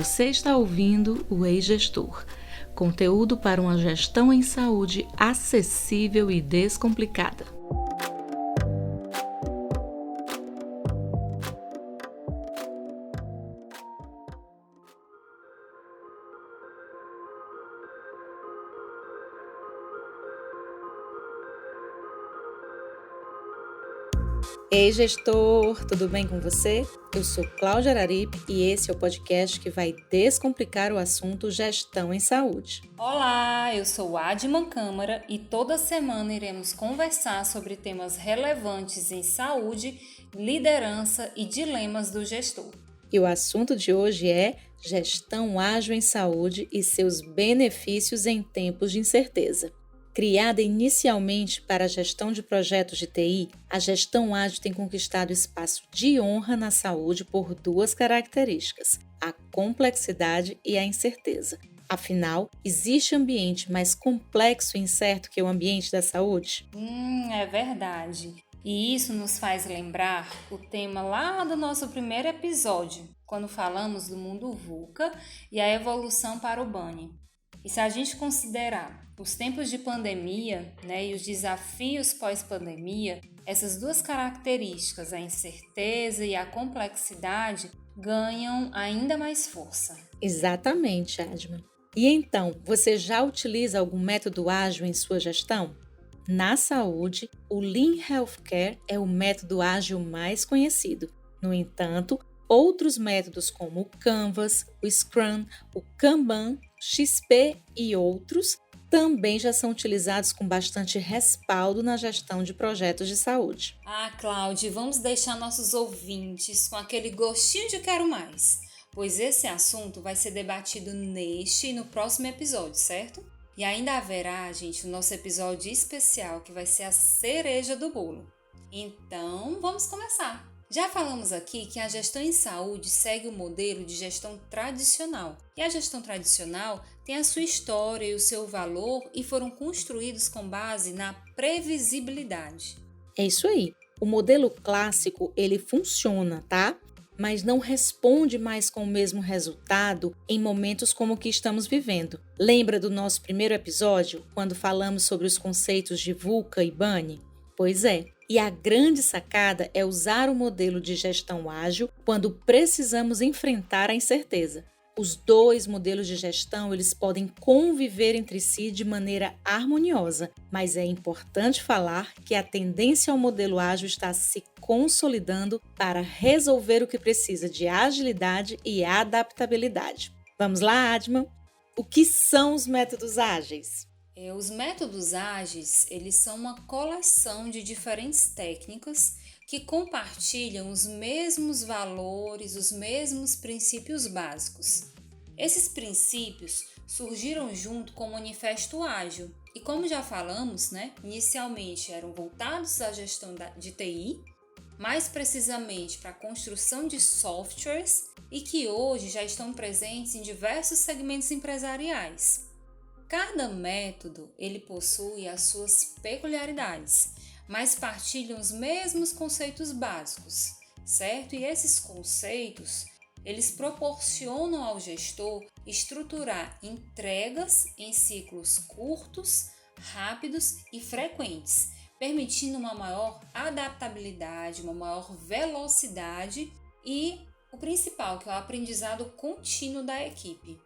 Você está ouvindo o Ei Gestor, conteúdo para uma gestão em saúde acessível e descomplicada. Ei gestor, tudo bem com você? Eu sou Cláudia Araripe e esse é o podcast que vai descomplicar o assunto gestão em saúde. Olá, eu sou Adman Câmara e toda semana iremos conversar sobre temas relevantes em saúde, liderança e dilemas do gestor. E o assunto de hoje é gestão ágil em saúde e seus benefícios em tempos de incerteza. Criada inicialmente para a gestão de projetos de TI, a gestão ágil tem conquistado espaço de honra na saúde por duas características: a complexidade e a incerteza. Afinal, existe ambiente mais complexo e incerto que o ambiente da saúde? É verdade. E isso nos faz lembrar o tema lá do nosso primeiro episódio, quando falamos do mundo VUCA e a evolução para o BANI. E se a gente considerar os tempos de pandemia, e os desafios pós-pandemia, essas duas características, a incerteza e a complexidade, ganham ainda mais força. Exatamente, Adman. E então, você já utiliza algum método ágil em sua gestão? Na saúde, o Lean Healthcare é o método ágil mais conhecido. No entanto, outros métodos como o Canvas, o Scrum, o Kanban, XP e outros também já são utilizados com bastante respaldo na gestão de projetos de saúde. Cláudia, vamos deixar nossos ouvintes com aquele gostinho de quero mais, pois esse assunto vai ser debatido neste e no próximo episódio, certo? E ainda haverá, gente, o nosso episódio especial que vai ser a cereja do bolo. Então, vamos começar! Já falamos aqui que a gestão em saúde segue o modelo de gestão tradicional. E a gestão tradicional tem a sua história e o seu valor e foram construídos com base na previsibilidade. É isso aí. O modelo clássico, ele funciona, tá? Mas não responde mais com o mesmo resultado em momentos como o que estamos vivendo. Lembra do nosso primeiro episódio, quando falamos sobre os conceitos de VUCA e BANI? Pois é. E a grande sacada é usar o modelo de gestão ágil quando precisamos enfrentar a incerteza. Os dois modelos de gestão, eles podem conviver entre si de maneira harmoniosa, mas é importante falar que a tendência ao modelo ágil está se consolidando para resolver o que precisa de agilidade e adaptabilidade. Vamos lá, Adman? O que são os métodos ágeis? Os métodos ágeis, eles são uma coleção de diferentes técnicas que compartilham os mesmos valores, os mesmos princípios básicos. Esses princípios surgiram junto com o Manifesto Ágil e, como já falamos, inicialmente eram voltados à gestão de TI, mais precisamente para a construção de softwares e que hoje já estão presentes em diversos segmentos empresariais. Cada método ele possui as suas peculiaridades, mas partilham os mesmos conceitos básicos, certo? E esses conceitos, eles proporcionam ao gestor estruturar entregas em ciclos curtos, rápidos e frequentes, permitindo uma maior adaptabilidade, uma maior velocidade e o principal, que é o aprendizado contínuo da equipe.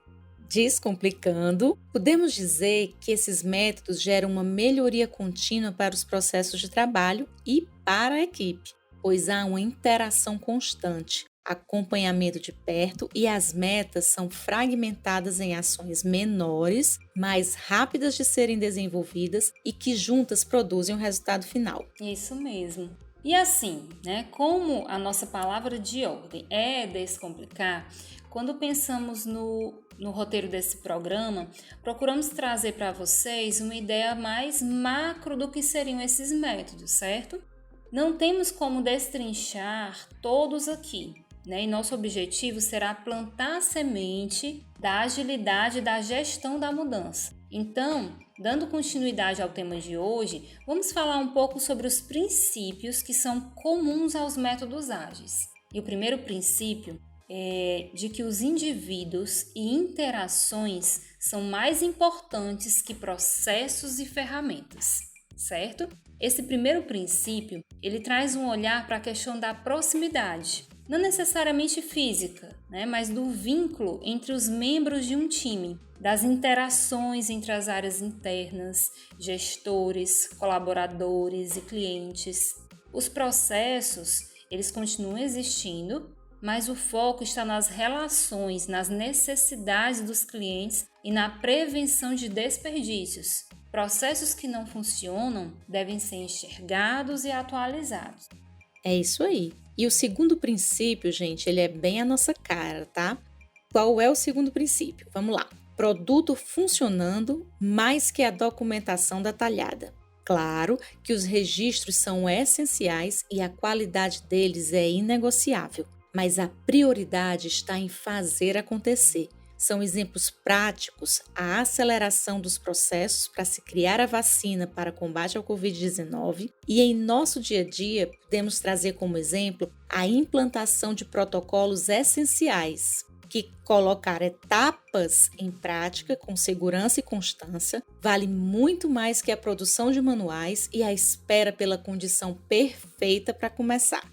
Descomplicando, podemos dizer que esses métodos geram uma melhoria contínua para os processos de trabalho e para a equipe, pois há uma interação constante, acompanhamento de perto e as metas são fragmentadas em ações menores, mais rápidas de serem desenvolvidas e que juntas produzem o resultado final. Isso mesmo. E assim, como a nossa palavra de ordem é descomplicar, quando pensamos no roteiro desse programa, procuramos trazer para vocês uma ideia mais macro do que seriam esses métodos, certo? Não temos como destrinchar todos aqui, e nosso objetivo será plantar a semente da agilidade da gestão da mudança. Então, dando continuidade ao tema de hoje, vamos falar um pouco sobre os princípios que são comuns aos métodos ágeis. E o primeiro princípio de que os indivíduos e interações são mais importantes que processos e ferramentas, certo? Esse primeiro princípio, ele traz um olhar para a questão da proximidade, não necessariamente física, né, mas do vínculo entre os membros de um time, das interações entre as áreas internas, gestores, colaboradores e clientes. Os processos, eles continuam existindo, mas o foco está nas relações, nas necessidades dos clientes e na prevenção de desperdícios. Processos que não funcionam devem ser enxergados e atualizados. É isso aí. E o segundo princípio, gente, ele é bem a nossa cara, tá? Qual é o segundo princípio? Vamos lá. Produto funcionando mais que a documentação detalhada. Claro que os registros são essenciais e a qualidade deles é inegociável, mas a prioridade está em fazer acontecer. São exemplos práticos a aceleração dos processos para se criar a vacina para combate ao Covid-19 e em nosso dia a dia podemos trazer como exemplo a implantação de protocolos essenciais que colocar etapas em prática com segurança e constância vale muito mais que a produção de manuais e a espera pela condição perfeita para começar.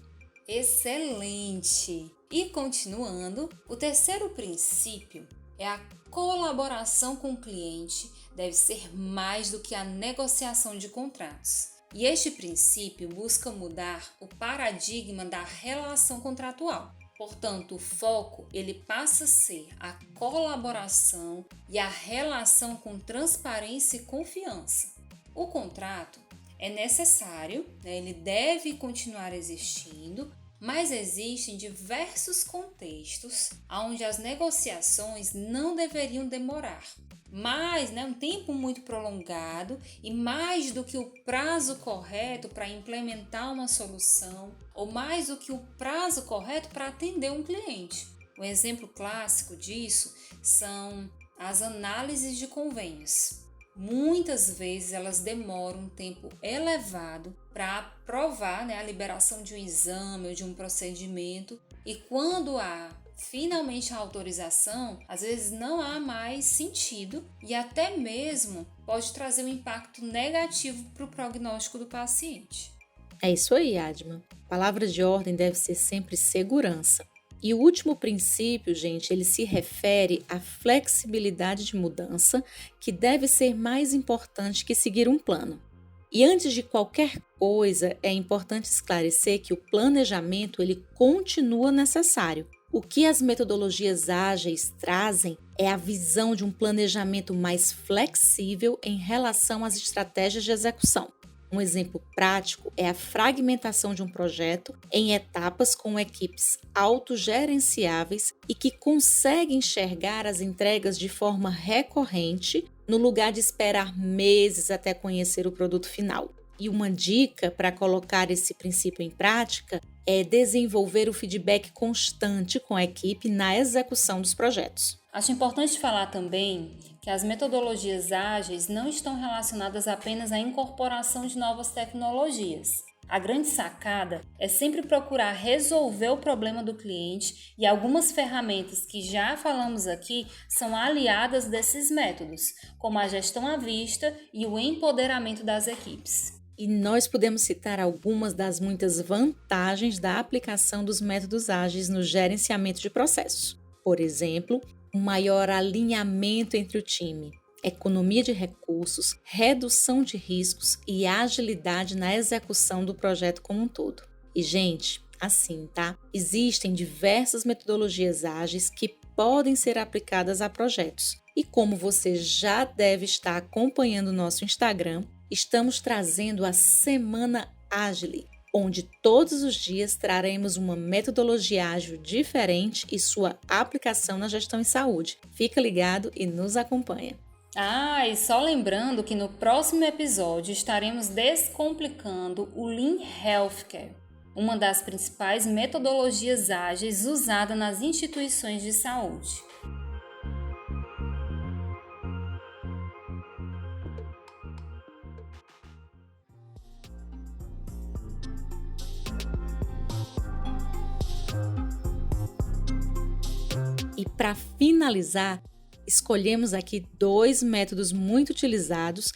Excelente! E continuando, o terceiro princípio é a colaboração com o cliente deve ser mais do que a negociação de contratos. E este princípio busca mudar o paradigma da relação contratual. Portanto, o foco ele passa a ser a colaboração e a relação com transparência e confiança. O contrato é necessário, né? Ele deve continuar existindo, mas existem diversos contextos onde as negociações não deveriam demorar. Mas, um tempo muito prolongado e mais do que o prazo correto para implementar uma solução ou mais do que o prazo correto para atender um cliente. Um exemplo clássico disso são as análises de convênios. Muitas vezes elas demoram um tempo elevado para aprovar a liberação de um exame ou de um procedimento e quando há finalmente a autorização, às vezes não há mais sentido e até mesmo pode trazer um impacto negativo para o prognóstico do paciente. É isso aí, Adma. Palavra de ordem deve ser sempre segurança. E o último princípio, gente, ele se refere à flexibilidade de mudança, que deve ser mais importante que seguir um plano. E antes de qualquer coisa, é importante esclarecer que o planejamento ele continua necessário. O que as metodologias ágeis trazem é a visão de um planejamento mais flexível em relação às estratégias de execução. Um exemplo prático é a fragmentação de um projeto em etapas com equipes autogerenciáveis e que conseguem enxergar as entregas de forma recorrente, no lugar de esperar meses até conhecer o produto final. E uma dica para colocar esse princípio em prática é desenvolver o feedback constante com a equipe na execução dos projetos. Acho importante falar também que as metodologias ágeis não estão relacionadas apenas à incorporação de novas tecnologias. A grande sacada é sempre procurar resolver o problema do cliente e algumas ferramentas que já falamos aqui são aliadas desses métodos, como a gestão à vista e o empoderamento das equipes. E nós podemos citar algumas das muitas vantagens da aplicação dos métodos ágeis no gerenciamento de processos. Por exemplo, um maior alinhamento entre o time, economia de recursos, redução de riscos e agilidade na execução do projeto como um todo. E, gente, assim, tá? Existem diversas metodologias ágeis que podem ser aplicadas a projetos. E como você já deve estar acompanhando o nosso Instagram, estamos trazendo a Semana Ágil, onde todos os dias traremos uma metodologia ágil diferente e sua aplicação na gestão em saúde. Fica ligado e nos acompanha. E só lembrando que no próximo episódio estaremos descomplicando o Lean Healthcare, uma das principais metodologias ágeis usada nas instituições de saúde. E para finalizar, escolhemos aqui 2 métodos muito utilizados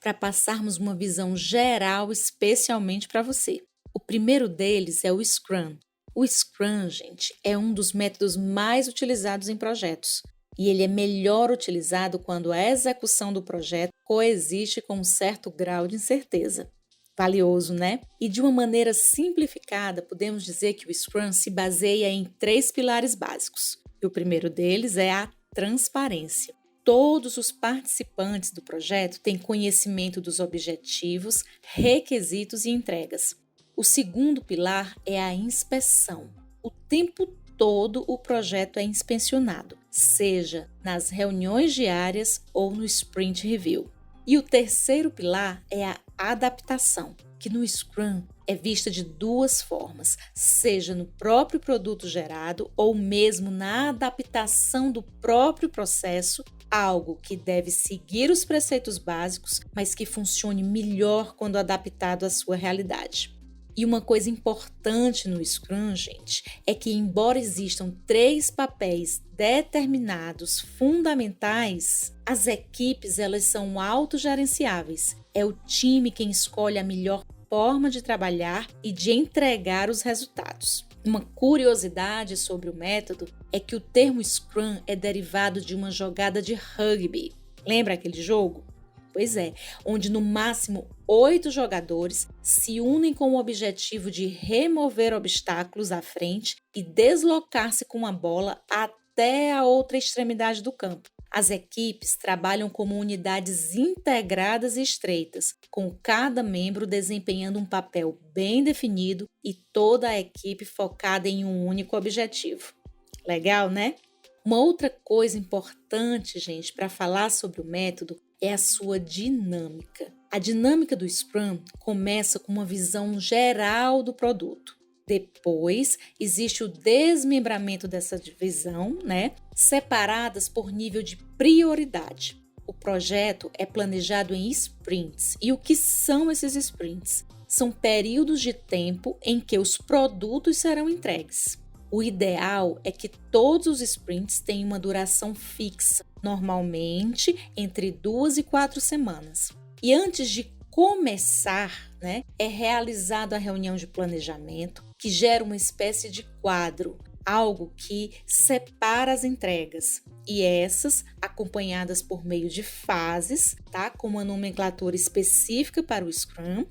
para passarmos uma visão geral especialmente para você. O primeiro deles é o Scrum. O Scrum, gente, é um dos métodos mais utilizados em projetos. E ele é melhor utilizado quando a execução do projeto coexiste com um certo grau de incerteza. Valioso, né? E de uma maneira simplificada, podemos dizer que o Scrum se baseia em 3 pilares básicos. E o primeiro deles é a transparência. Todos os participantes do projeto têm conhecimento dos objetivos, requisitos e entregas. O segundo pilar é a inspeção. O tempo todo o projeto é inspecionado, seja nas reuniões diárias ou no Sprint Review. E o terceiro pilar é a adaptação, que no Scrum é vista de 2 formas, seja no próprio produto gerado ou mesmo na adaptação do próprio processo, algo que deve seguir os preceitos básicos, mas que funcione melhor quando adaptado à sua realidade. E uma coisa importante no Scrum, gente, é que embora existam 3 papéis determinados, fundamentais, as equipes elas são autogerenciáveis. É o time quem escolhe a melhor forma de trabalhar e de entregar os resultados. Uma curiosidade sobre o método é que o termo Scrum é derivado de uma jogada de rugby. Lembra aquele jogo? Pois é, onde no máximo 8 jogadores se unem com o objetivo de remover obstáculos à frente e deslocar-se com a bola até a outra extremidade do campo. As equipes trabalham como unidades integradas e estreitas, com cada membro desempenhando um papel bem definido e toda a equipe focada em um único objetivo. Legal, né? Uma outra coisa importante, gente, para falar sobre o método é a sua dinâmica. A dinâmica do Scrum começa com uma visão geral do produto. Depois, existe o desmembramento dessa divisão, separadas por nível de prioridade. O projeto é planejado em sprints. E o que são esses sprints? São períodos de tempo em que os produtos serão entregues. O ideal é que todos os sprints tenham uma duração fixa, normalmente entre 2 e 4 semanas. E antes de começar, é realizada a reunião de planejamento, que gera uma espécie de quadro, algo que separa as entregas. E essas, acompanhadas por meio de fases, com uma nomenclatura específica para o Scrum,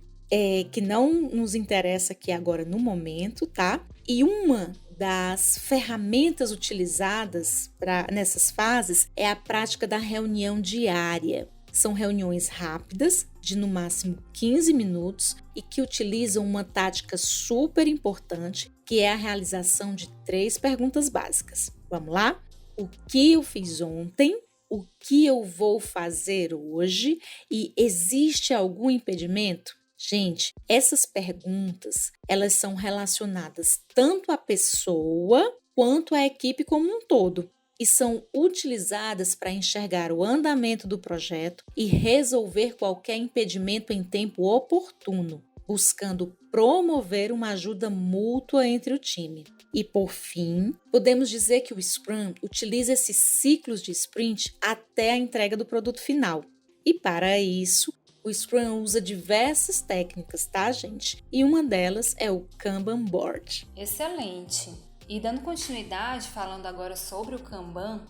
que não nos interessa aqui agora no momento, E uma das ferramentas utilizadas nessas fases é a prática da reunião diária. São reuniões rápidas, de no máximo 15 minutos, e que utilizam uma tática super importante, que é a realização de 3 perguntas básicas. Vamos lá? O que eu fiz ontem? O que eu vou fazer hoje? E existe algum impedimento? Gente, essas perguntas, elas são relacionadas tanto à pessoa quanto à equipe como um todo e são utilizadas para enxergar o andamento do projeto e resolver qualquer impedimento em tempo oportuno, buscando promover uma ajuda mútua entre o time. E por fim, podemos dizer que o Scrum utiliza esses ciclos de sprint até a entrega do produto final. E para isso, o Scrum usa diversas técnicas, gente? E uma delas é o Kanban Board. Excelente! E dando continuidade, falando agora sobre o Kanban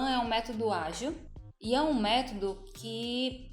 é um método ágil e é um método que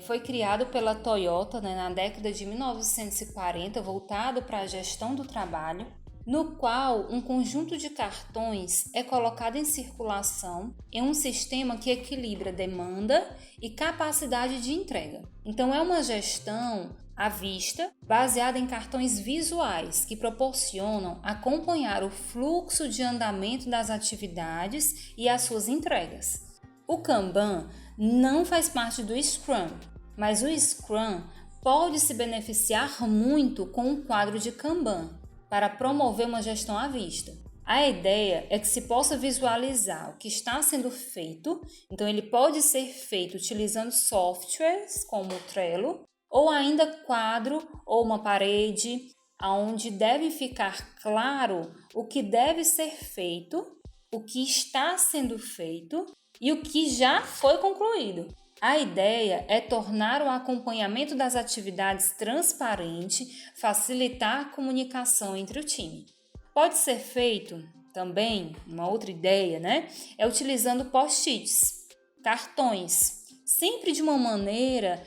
foi criado pela Toyota na década de 1940, voltado para a gestão do trabalho, no qual um conjunto de cartões é colocado em circulação em um sistema que equilibra demanda e capacidade de entrega. Então é uma gestão à vista, baseada em cartões visuais que proporcionam acompanhar o fluxo de andamento das atividades e as suas entregas. O Kanban não faz parte do Scrum, mas o Scrum pode se beneficiar muito com um quadro de Kanban para promover uma gestão à vista. A ideia é que se possa visualizar o que está sendo feito, então ele pode ser feito utilizando softwares como o Trello, ou ainda quadro ou uma parede, onde deve ficar claro o que deve ser feito o que está sendo feito e o que já foi concluído. A ideia é tornar o acompanhamento das atividades transparente, facilitar a comunicação entre o time. Pode ser feito também, uma outra ideia, é utilizando post-its, cartões, sempre de uma maneira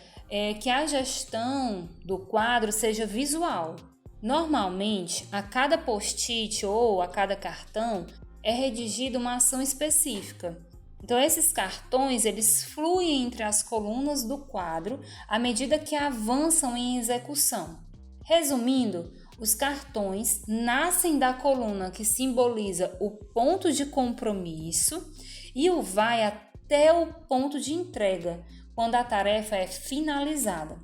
que a gestão do quadro seja visual. Normalmente, a cada post-it ou a cada cartão é redigida uma ação específica. Então, esses cartões, eles fluem entre as colunas do quadro à medida que avançam em execução. Resumindo, os cartões nascem da coluna que simboliza o ponto de compromisso e o vai até o ponto de entrega, quando a tarefa é finalizada.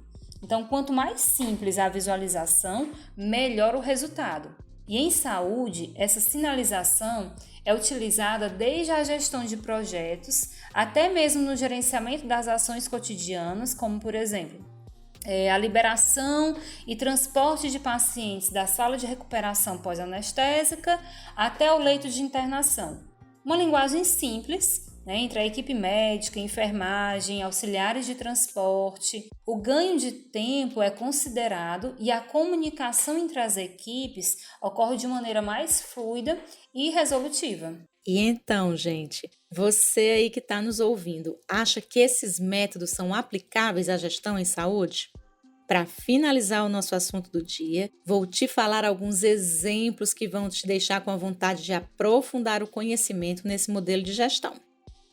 Então, quanto mais simples a visualização, melhor o resultado. E em saúde, essa sinalização é utilizada desde a gestão de projetos, até mesmo no gerenciamento das ações cotidianas, como, por exemplo, a liberação e transporte de pacientes da sala de recuperação pós-anestésica até o leito de internação. Uma linguagem simples, entre a equipe médica, enfermagem, auxiliares de transporte. O ganho de tempo é considerado e a comunicação entre as equipes ocorre de maneira mais fluida e resolutiva. E então, gente, você aí que está nos ouvindo, acha que esses métodos são aplicáveis à gestão em saúde? Para finalizar o nosso assunto do dia, vou te falar alguns exemplos que vão te deixar com a vontade de aprofundar o conhecimento nesse modelo de gestão.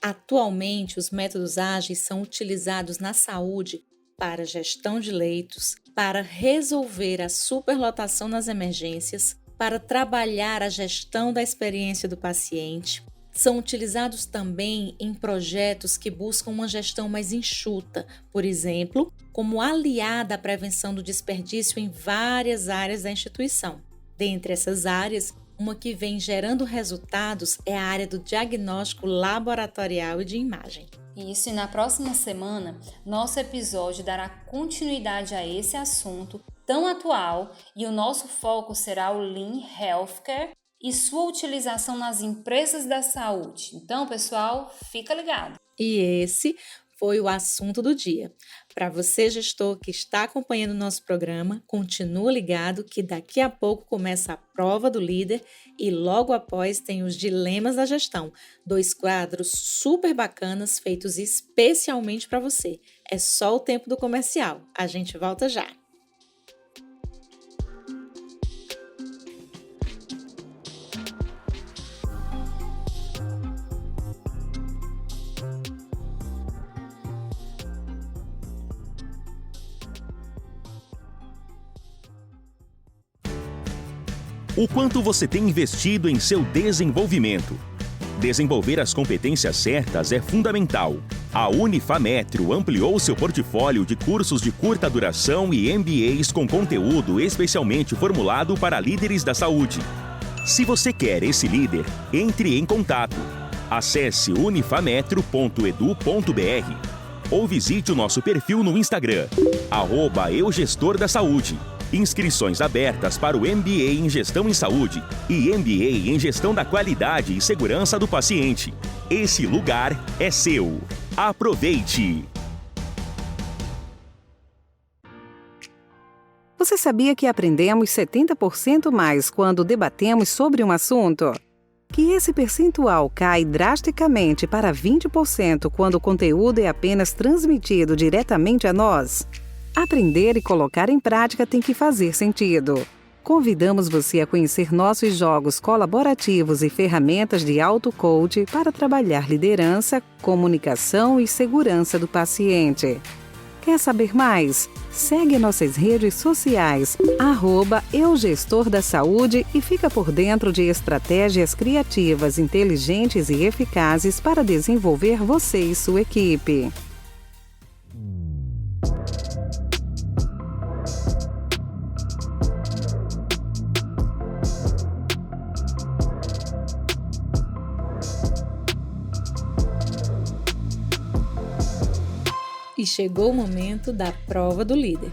Atualmente, os métodos ágeis são utilizados na saúde para gestão de leitos, para resolver a superlotação nas emergências, para trabalhar a gestão da experiência do paciente. São utilizados também em projetos que buscam uma gestão mais enxuta, por exemplo, como aliada à prevenção do desperdício em várias áreas da instituição. Dentre essas áreas, uma que vem gerando resultados é a área do diagnóstico laboratorial e de imagem. Isso, e na próxima semana, nosso episódio dará continuidade a esse assunto tão atual e o nosso foco será o Lean Healthcare e sua utilização nas empresas da saúde. Então, pessoal, fica ligado. E esse foi o assunto do dia. Para você, gestor, que está acompanhando o nosso programa, continua ligado que daqui a pouco começa a prova do líder e logo após tem os dilemas da gestão, 2 quadros super bacanas feitos especialmente para você. É só o tempo do comercial. A gente volta já. O quanto você tem investido em seu desenvolvimento. Desenvolver as competências certas é fundamental. A Unifametro ampliou seu portfólio de cursos de curta duração e MBAs com conteúdo especialmente formulado para líderes da saúde. Se você quer esse líder, entre em contato. Acesse unifametro.edu.br ou visite o nosso perfil no Instagram, @eugestordasaúde. Inscrições abertas para o MBA em Gestão em Saúde e MBA em Gestão da Qualidade e Segurança do Paciente. Esse lugar é seu. Aproveite! Você sabia que aprendemos 70% mais quando debatemos sobre um assunto? Que esse percentual cai drasticamente para 20% quando o conteúdo é apenas transmitido diretamente a nós? Aprender e colocar em prática tem que fazer sentido. Convidamos você a conhecer nossos jogos colaborativos e ferramentas de auto-coach para trabalhar liderança, comunicação e segurança do paciente. Quer saber mais? Segue nossas redes sociais, @eugestordasaúde e fica por dentro de estratégias criativas, inteligentes e eficazes para desenvolver você e sua equipe. E chegou o momento da prova do líder.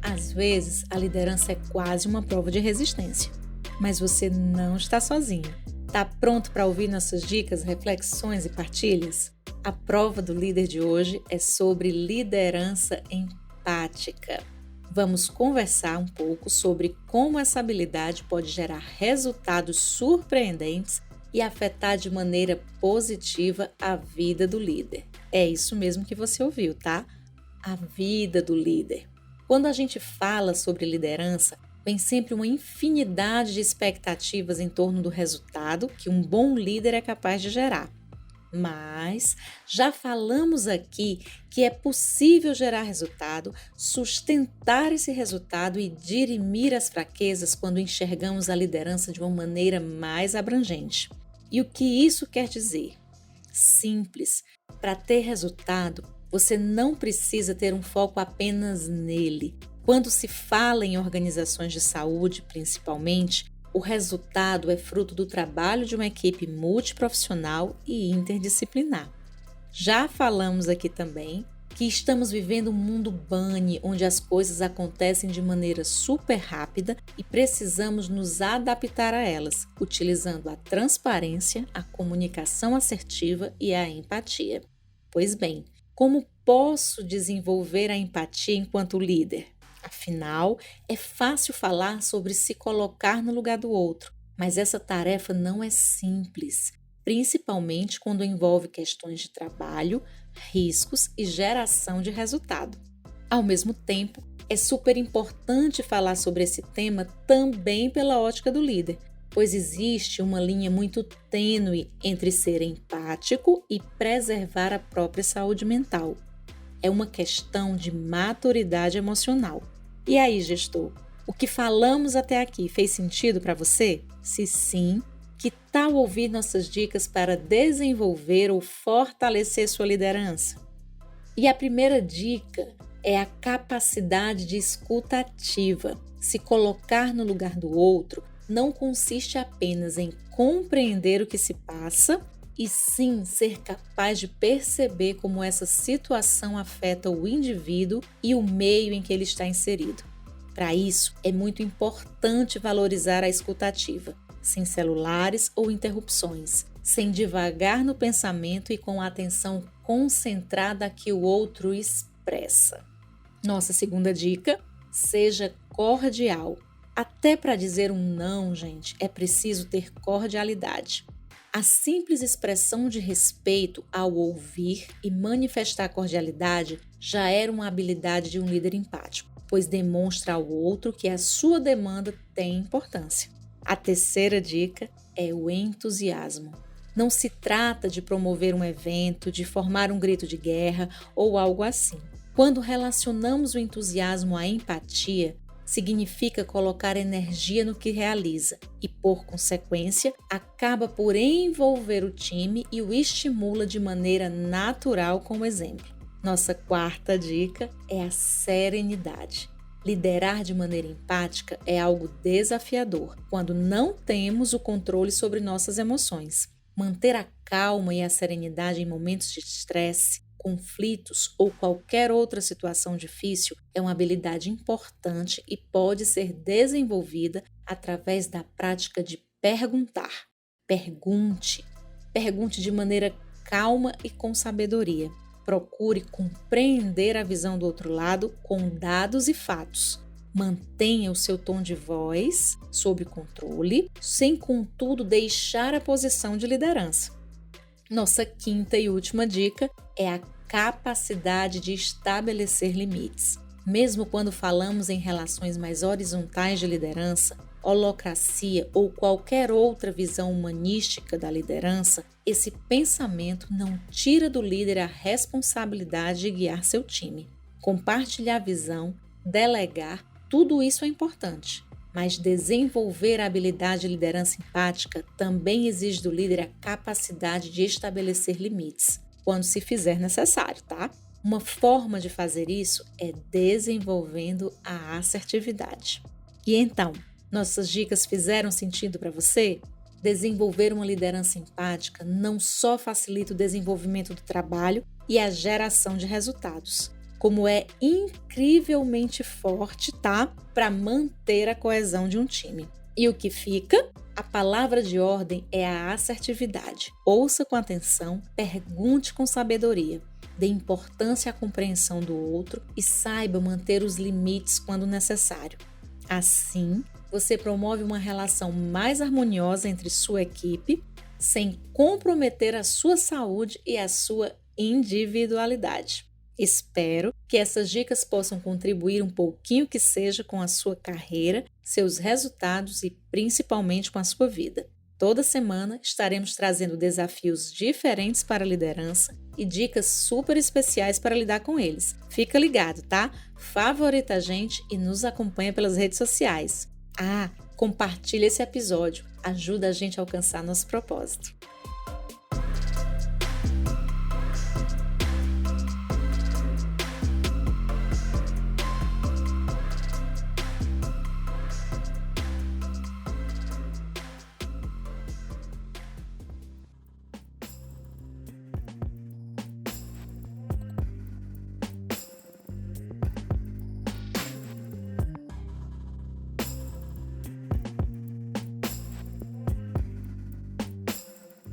Às vezes, a liderança é quase uma prova de resistência, mas você não está sozinho. Tá pronto para ouvir nossas dicas, reflexões e partilhas? A prova do líder de hoje é sobre liderança empática. Vamos conversar um pouco sobre como essa habilidade pode gerar resultados surpreendentes e afetar de maneira positiva a vida do líder. É isso mesmo que você ouviu, tá? A vida do líder. Quando a gente fala sobre liderança, vem sempre uma infinidade de expectativas em torno do resultado que um bom líder é capaz de gerar. Mas já falamos aqui que é possível gerar resultado, sustentar esse resultado e dirimir as fraquezas quando enxergamos a liderança de uma maneira mais abrangente. E o que isso quer dizer? Simples. Para ter resultado, você não precisa ter um foco apenas nele. Quando se fala em organizações de saúde, principalmente, o resultado é fruto do trabalho de uma equipe multiprofissional e interdisciplinar. Já falamos aqui também que estamos vivendo um mundo bunny, onde as coisas acontecem de maneira super rápida e precisamos nos adaptar a elas, utilizando a transparência, a comunicação assertiva e a empatia. Pois bem, como posso desenvolver a empatia enquanto líder? Afinal, é fácil falar sobre se colocar no lugar do outro, mas essa tarefa não é simples, principalmente quando envolve questões de trabalho, riscos e geração de resultado. Ao mesmo tempo, é super importante falar sobre esse tema também pela ótica do líder, pois existe uma linha muito tênue entre ser empático e preservar a própria saúde mental. É uma questão de maturidade emocional. E aí, gestor, o que falamos até aqui fez sentido para você? Se sim, que tal ouvir nossas dicas para desenvolver ou fortalecer sua liderança? E a primeira dica é a capacidade de escuta ativa. Se colocar no lugar do outro não consiste apenas em compreender o que se passa, e sim ser capaz de perceber como essa situação afeta o indivíduo e o meio em que ele está inserido. Para isso, é muito importante valorizar a escuta ativa, sem celulares ou interrupções, sem divagar no pensamento e com a atenção concentrada que o outro expressa. Nossa segunda dica, seja cordial. Até para dizer um não, gente, é preciso ter cordialidade. A simples expressão de respeito ao ouvir e manifestar cordialidade já era uma habilidade de um líder empático, pois demonstra ao outro que a sua demanda tem importância. A terceira dica é o entusiasmo. Não se trata de promover um evento, de formar um grito de guerra ou algo assim. Quando relacionamos o entusiasmo à empatia, significa colocar energia no que realiza e, por consequência, acaba por envolver o time e o estimula de maneira natural com o exemplo. Nossa quarta dica é a serenidade. Liderar de maneira empática é algo desafiador quando não temos o controle sobre nossas emoções. Manter a calma e a serenidade em momentos de estresse, conflitos ou qualquer outra situação difícil é uma habilidade importante e pode ser desenvolvida através da prática de perguntar. Pergunte. Pergunte de maneira calma e com sabedoria. Procure compreender a visão do outro lado com dados e fatos. Mantenha o seu tom de voz sob controle, sem contudo deixar a posição de liderança. Nossa quinta e última dica é a capacidade de estabelecer limites. Mesmo quando falamos em relações mais horizontais de liderança, holocracia ou qualquer outra visão humanística da liderança, esse pensamento não tira do líder a responsabilidade de guiar seu time. Compartilhar a visão, delegar, tudo isso é importante. Mas desenvolver a habilidade de liderança empática também exige do líder a capacidade de estabelecer limites, quando se fizer necessário, tá? Uma forma de fazer isso é desenvolvendo a assertividade. E então, nossas dicas fizeram sentido para você? Desenvolver uma liderança empática não só facilita o desenvolvimento do trabalho e a geração de resultados, como é incrivelmente forte, tá? Para manter a coesão de um time. E o que fica? A palavra de ordem é a assertividade. Ouça com atenção, pergunte com sabedoria, dê importância à compreensão do outro e saiba manter os limites quando necessário. Assim, você promove uma relação mais harmoniosa entre sua equipe, sem comprometer a sua saúde e a sua individualidade. Espero que essas dicas possam contribuir um pouquinho que seja com a sua carreira, seus resultados e principalmente com a sua vida. Toda semana estaremos trazendo desafios diferentes para a liderança e dicas super especiais para lidar com eles. Fica ligado, tá? Favorita a gente e nos acompanha pelas redes sociais. Compartilha esse episódio, ajuda a gente a alcançar nosso propósito.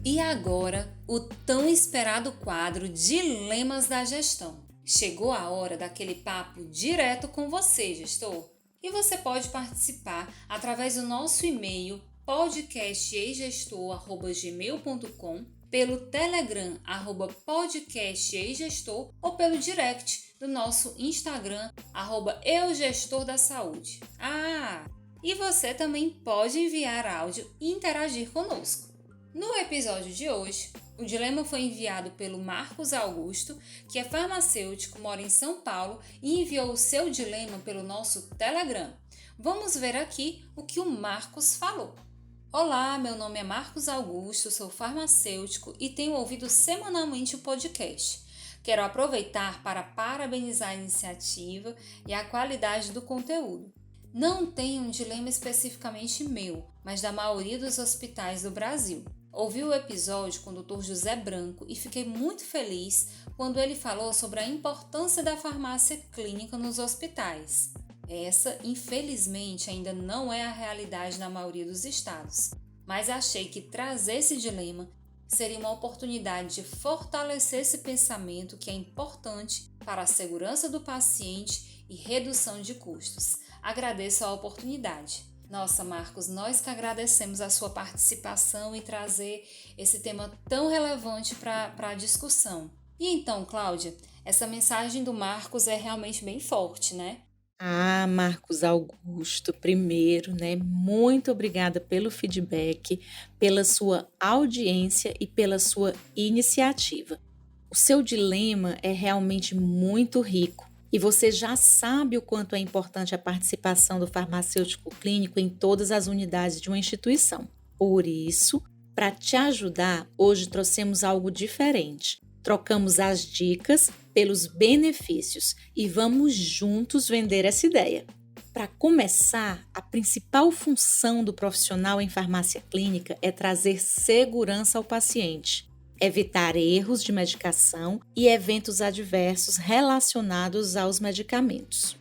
E agora, o tão esperado quadro Dilemas da Gestão. Chegou a hora daquele papo direto com você, gestor. E você pode participar através do nosso e-mail podcasteigestor@gmail.com, pelo Telegram @podcasteigestor ou pelo direct do nosso Instagram @eugestordasaúde. E você também pode enviar áudio e interagir conosco. No episódio de hoje, o dilema foi enviado pelo Marcos Augusto, que é farmacêutico, mora em São Paulo e enviou o seu dilema pelo nosso Telegram. Vamos ver aqui o que o Marcos falou. Olá, meu nome é Marcos Augusto, sou farmacêutico e tenho ouvido semanalmente o podcast. Quero aproveitar para parabenizar a iniciativa e a qualidade do conteúdo. Não tenho um dilema especificamente meu, mas da maioria dos hospitais do Brasil. Ouvi o episódio com o Dr. José Branco e fiquei muito feliz quando ele falou sobre a importância da farmácia clínica nos hospitais. Essa, infelizmente, ainda não é a realidade na maioria dos estados, mas achei que trazer esse dilema seria uma oportunidade de fortalecer esse pensamento que é importante para a segurança do paciente e redução de custos. Agradeço a oportunidade. Nossa, Marcos, nós que agradecemos a sua participação e trazer esse tema tão relevante para a discussão. E então, Cláudia, essa mensagem do Marcos é realmente bem forte, né? Marcos Augusto, primeiro, muito obrigada pelo feedback, pela sua audiência e pela sua iniciativa. O seu dilema é realmente muito rico. E você já sabe o quanto é importante a participação do farmacêutico clínico em todas as unidades de uma instituição. Por isso, para te ajudar, hoje trouxemos algo diferente. Trocamos as dicas pelos benefícios e vamos juntos vender essa ideia. Para começar, a principal função do profissional em farmácia clínica é trazer segurança ao paciente, evitar erros de medicação e eventos adversos relacionados aos medicamentos.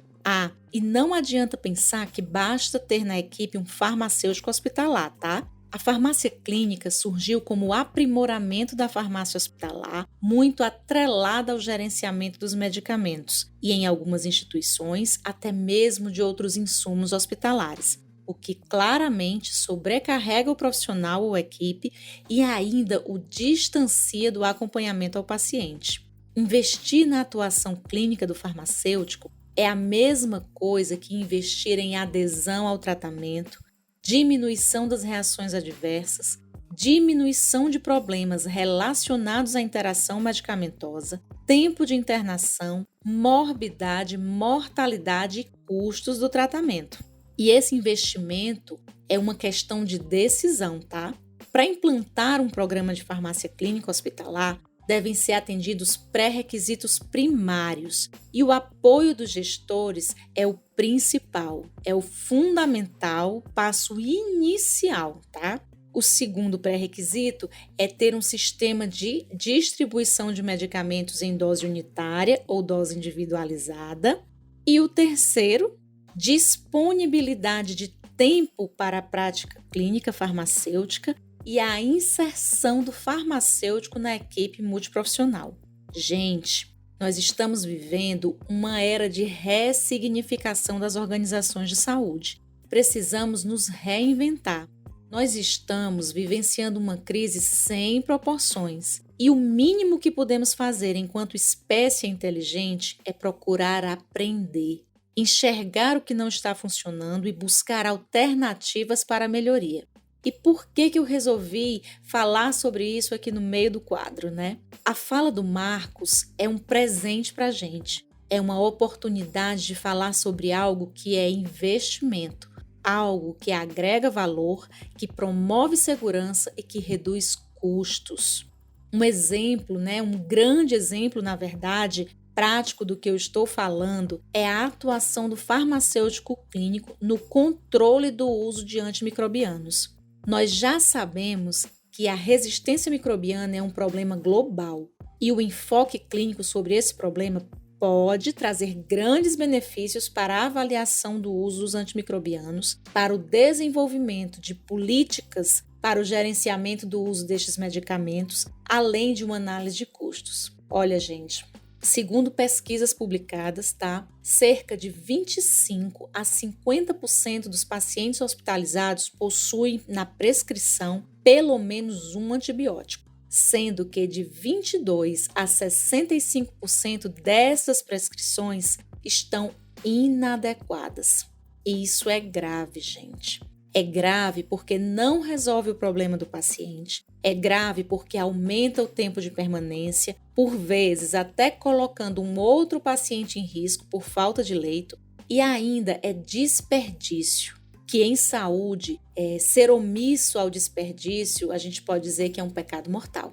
E não adianta pensar que basta ter na equipe um farmacêutico hospitalar, tá? A farmácia clínica surgiu como aprimoramento da farmácia hospitalar, muito atrelada ao gerenciamento dos medicamentos e, em algumas instituições, até mesmo de outros insumos hospitalares, o que claramente sobrecarrega o profissional ou equipe e ainda o distancia do acompanhamento ao paciente. Investir na atuação clínica do farmacêutico é a mesma coisa que investir em adesão ao tratamento, diminuição das reações adversas, diminuição de problemas relacionados à interação medicamentosa, tempo de internação, morbidade, mortalidade e custos do tratamento. E esse investimento é uma questão de decisão, tá? Para implantar um programa de farmácia clínica hospitalar, devem ser atendidos pré-requisitos primários e o apoio dos gestores é o principal, é o fundamental, passo inicial, tá? O segundo pré-requisito é ter um sistema de distribuição de medicamentos em dose unitária ou dose individualizada. E o terceiro, disponibilidade de tempo para a prática clínica farmacêutica e a inserção do farmacêutico na equipe multiprofissional. Gente, nós estamos vivendo uma era de ressignificação das organizações de saúde. Precisamos nos reinventar. Nós estamos vivenciando uma crise sem proporções e o mínimo que podemos fazer enquanto espécie inteligente é procurar aprender, enxergar o que não está funcionando e buscar alternativas para a melhoria. E por que eu resolvi falar sobre isso aqui no meio do quadro, né? A fala do Marcos é um presente para a gente. É uma oportunidade de falar sobre algo que é investimento, algo que agrega valor, que promove segurança e que reduz custos. Um exemplo, um grande exemplo, na verdade, prático do que eu estou falando é a atuação do farmacêutico clínico no controle do uso de antimicrobianos. Nós já sabemos que a resistência microbiana é um problema global e o enfoque clínico sobre esse problema pode trazer grandes benefícios para a avaliação do uso dos antimicrobianos, para o desenvolvimento de políticas para o gerenciamento do uso destes medicamentos, além de uma análise de custos. Olha, gente, segundo pesquisas publicadas, cerca de 25 a 50% dos pacientes hospitalizados possuem na prescrição pelo menos um antibiótico, sendo que de 22 a 65% dessas prescrições estão inadequadas. E isso é grave, gente. É grave porque não resolve o problema do paciente. É grave porque aumenta o tempo de permanência, por vezes até colocando um outro paciente em risco por falta de leito. E ainda é desperdício, que em saúde, ser omisso ao desperdício, a gente pode dizer que é um pecado mortal.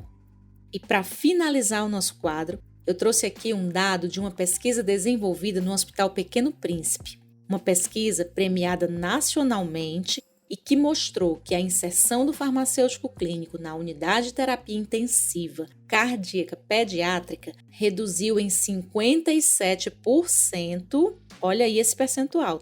E para finalizar o nosso quadro, eu trouxe aqui um dado de uma pesquisa desenvolvida no Hospital Pequeno Príncipe, uma pesquisa premiada nacionalmente e que mostrou que a inserção do farmacêutico clínico na unidade de terapia intensiva cardíaca pediátrica reduziu em 57%, olha aí esse percentual,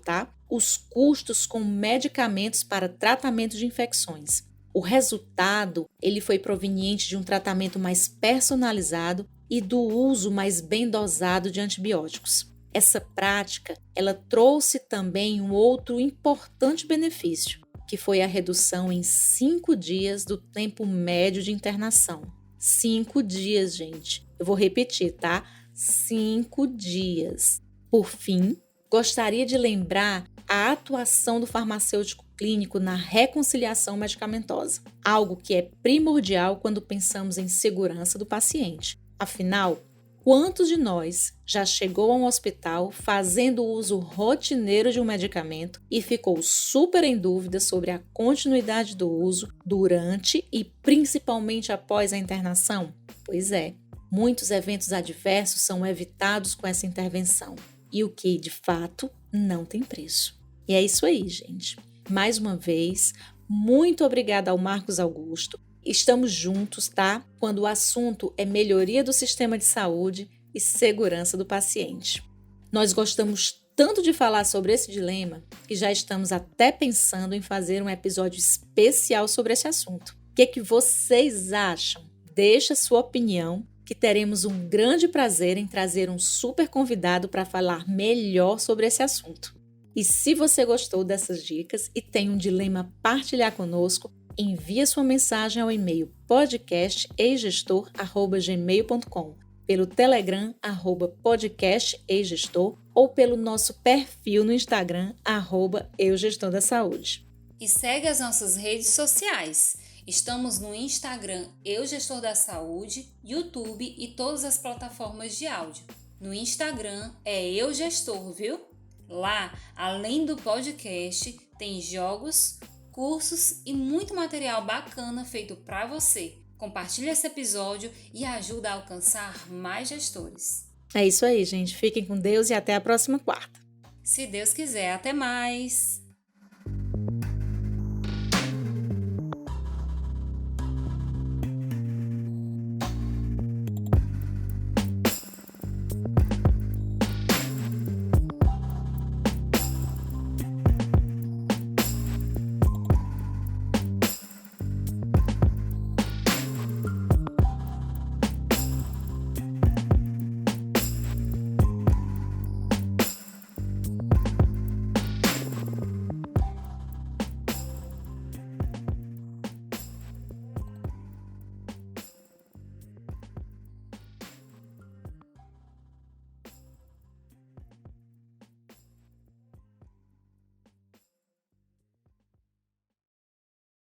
os custos com medicamentos para tratamento de infecções. O resultado, ele foi proveniente de um tratamento mais personalizado e do uso mais bem dosado de antibióticos. Essa prática, ela trouxe também um outro importante benefício, que foi a redução em 5 dias do tempo médio de internação. 5 dias, gente. Eu vou repetir, 5 dias. Por fim, gostaria de lembrar a atuação do farmacêutico clínico na reconciliação medicamentosa, algo que é primordial quando pensamos em segurança do paciente. Afinal, quantos de nós já chegou a um hospital fazendo uso rotineiro de um medicamento e ficou super em dúvida sobre a continuidade do uso durante e principalmente após a internação? Pois é, muitos eventos adversos são evitados com essa intervenção e o que, de fato, não tem preço. E é isso aí, gente. Mais uma vez, muito obrigada ao Marcos Augusto. Estamos juntos, quando o assunto é melhoria do sistema de saúde e segurança do paciente. Nós gostamos tanto de falar sobre esse dilema que já estamos até pensando em fazer um episódio especial sobre esse assunto. O que vocês acham? Deixa sua opinião, que teremos um grande prazer em trazer um super convidado para falar melhor sobre esse assunto. E se você gostou dessas dicas e tem um dilema a partilhar conosco, envie sua mensagem ao e-mail podcasteigestor@gmail.com, pelo Telegram @podcasteigestor ou pelo nosso perfil no Instagram @eugestordasaúde. E segue as nossas redes sociais. Estamos no Instagram Eu Gestor da Saúde, YouTube e todas as plataformas de áudio. No Instagram é Eu Gestor, viu? Lá, além do podcast, tem jogos, cursos e muito material bacana feito para você. Compartilhe esse episódio e ajuda a alcançar mais gestores. É isso aí, gente. Fiquem com Deus e até a próxima quarta. Se Deus quiser, até mais!